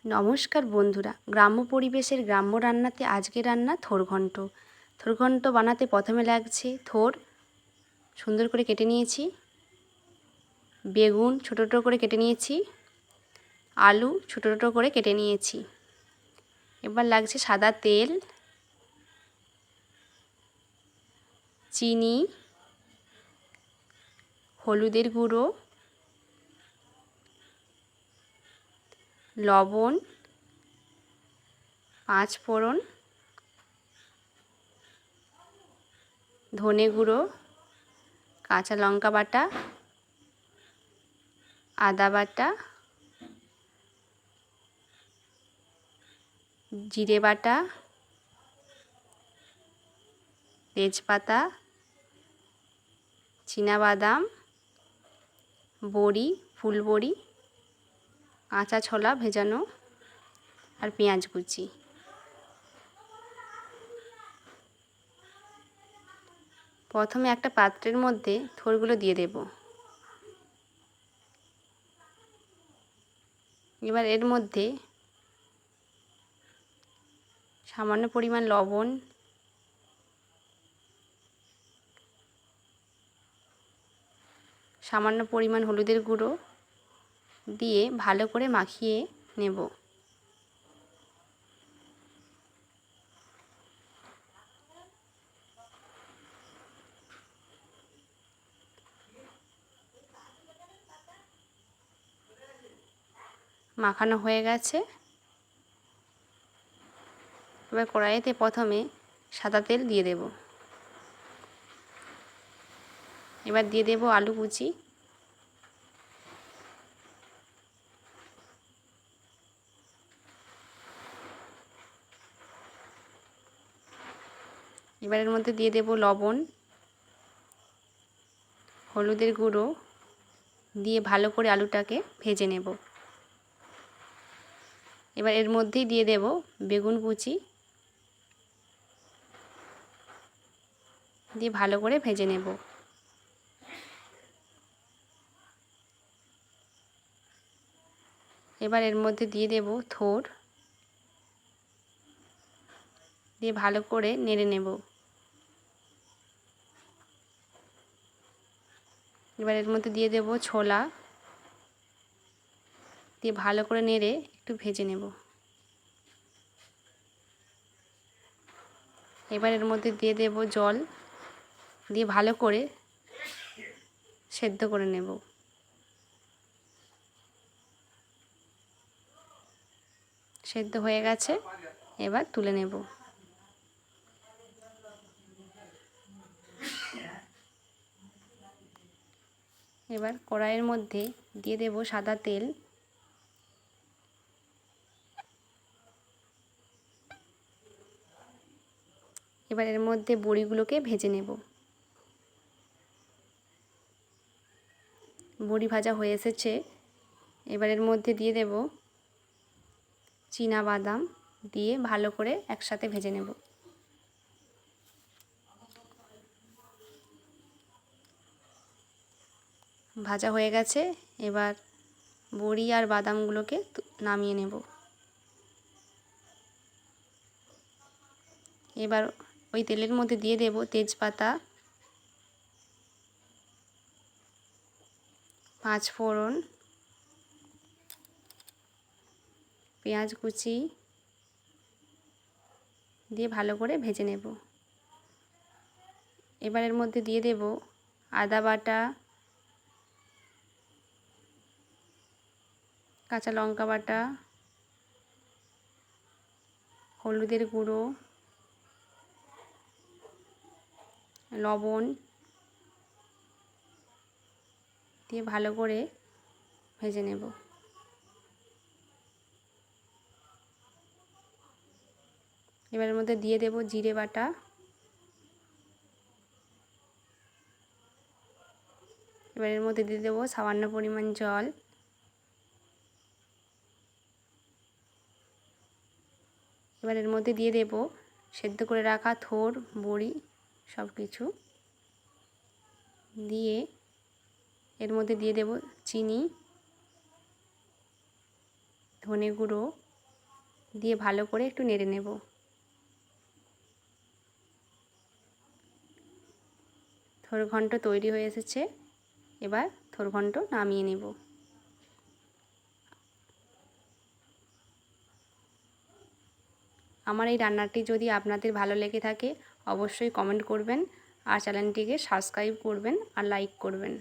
নমস্কার বন্ধুরা, গ্রাম্য পরিবেশের গ্রাম্য রান্নাতে আজকে রান্না থোরঘণ্ট। থোরঘণ্ট বানাতে প্রথমে লাগছে থোর সুন্দর করে কেটে নিয়েছি, বেগুন ছোটো ছোটো করে কেটে নিয়েছি, আলু ছোটো ছোটো করে কেটে নিয়েছি। এবার লাগছে সাদা তেল, চিনি, হলুদের গুঁড়ো, লবণ, পাঁচফোড়ন, ধনে গুঁড়ো, কাঁচা লঙ্কা বাটা, আদা বাটা, জিরে বাটা, তেজপাতা, চীনাবাদাম, বড়ি, ফুলবড়ি, কাঁচা ছোলা ভেজানো আর পেঁয়াজ কুচি। প্রথমে একটা পাত্রের মধ্যে থোরগুলো দিয়ে দেব। এবার এর মধ্যে সামান্য পরিমাণ লবণ, সামান্য পরিমাণ হলুদের গুঁড়ো দিয়ে ভালো করে মাখিয়ে নেব। মাখানো হয়ে গেছে। এবার কড়াইতে প্রথমে সাদা তেল দিয়ে দেব। এবার দিয়ে দেব আলু কুচি, এবার এর মধ্যে দিয়ে দেব লবণ, হলুদের গুঁড়ো দিয়ে ভালো করে আলুটাকে ভেজে নেব। এবার এর মধ্যেই দিয়ে দেব বেগুন কুচি, দিয়ে ভালো করে ভেজে নেব। এবার এর মধ্যে দিয়ে দেব থোর, দিয়ে ভালো করে নেড়ে নেব। এবার এর মধ্যে দিয়ে দেব ছোলা, দিয়ে ভালো করে নেড়ে একটু ভেজে নেব। এবার এর মধ্যে দিয়ে দেব জল, দিয়ে ভালো করে সেদ্ধ করে নেব। সেদ্ধ হয়ে গেছে, এবার তুলে নেব। এবার কড়াইয়ের মধ্যে দিয়ে দেব সাদা তেল, এবার এর মধ্যে বড়িগুলোকে ভেজে নেব। বড়ি ভাজা হয়ে এসেছে। এবার এর মধ্যে দিয়ে দেব চীনাবাদাম, দিয়ে ভালো করে একসাথে ভেজে নেব। ভাজা হয়ে গেছে, এবার বড়ি আর বাদামগুলোকে নামিয়ে নেব। এবার ওই তেলের মধ্যে দিয়ে দেব তেজপাতা, পাঁচফোড়ন, পেঁয়াজ কুচি দিয়ে ভালো করে ভেজে নেব। এবার এর মধ্যে দিয়ে দেব আদা বাটা, কাঁচা লঙ্কা বাটা, হলুদের গুঁড়ো, লবণ দিয়ে ভালো করে ভেজে নেব। এবার এর মধ্যে দিয়ে দেব জিরে বাটা, এবার এর মধ্যে দিয়ে দেব সামান্য পরিমাণ জল, এবার এর মধ্যে দিয়ে দেব সেদ্ধ করে রাখা থোর, বড়ি সব কিছু দিয়ে এর মধ্যে দিয়ে দেব চিনি, ধনে গুঁড়ো, দিয়ে ভালো করে একটু নেড়ে নেব। থোর ঘন্ট তৈরি হয়ে এসেছে। এবার থোর ঘন্ট নামিয়ে নেব। আমার এই রান্নাটি যদি আপনাদের ভালো লেগে থাকে অবশ্যই কমেন্ট করবেন আর চ্যানেলটিকে সাবস্ক্রাইব করবেন আর লাইক করবেন।